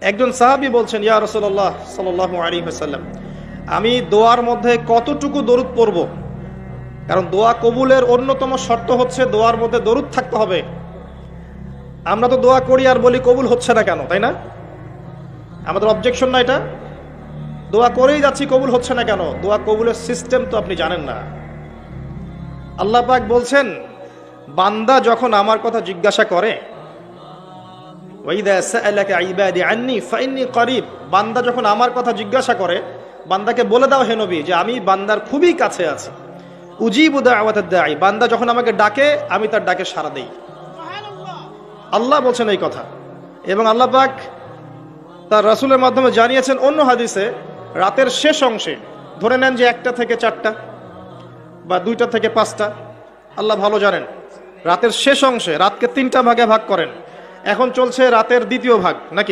একজন সাহাবী বলছেন, ইয়া রাসূলুল্লাহ সাল্লাল্লাহু আলাইহি ওয়াসাল্লাম, আমি দোয়ার মধ্যে কতটুকু দরুদ পড়ব? কারণ দোয়া কবুলের অন্যতম শর্ত হচ্ছে দোয়ার মধ্যে দরুদ থাকতে হবে। আমরা তো দোয়া করি আর বলি কবুল হচ্ছে না কেন, তাই না? আমাদের অবজেকশন না এটা? দোয়া করেই যাচ্ছি, কবুল হচ্ছে না কেন? দোয়া কবুলের সিস্টেম তো আপনি জানেন না। আল্লাহ পাক বলছেন, বান্দা যখন আমার কথা জিজ্ঞাসা করে, ওয়াইদা সাআলাকা ইবাদি আন্নী ফাইন্নী করিব, বান্দা যখন আমার কথা জিজ্ঞাসা করে, বান্দাকে বলে দাও হে নবী যে আমি বান্দার খুবই কাছে আছি। উজিবু দাওয়াতাদ দাঈ, বান্দা যখন আমাকে ডাকে আমি তার ডাকে সাড়া দেই। আল্লাহ বলছেন এই কথা। এবং আল্লাহ পাক তার রাসূলের মাধ্যমে জানিয়েছেন অন্য হাদিসে, রাতের শেষ অংশে, ধরে নেন যে 1টা থেকে 4টা বা 2টা থেকে 5টা, আল্লাহ ভালো জানেন, রাতের শেষ অংশে, রাতকে 3টা ভাগে ভাগ করেন, এখন চলছে রাতের দ্বিতীয় ভাগ নাকি?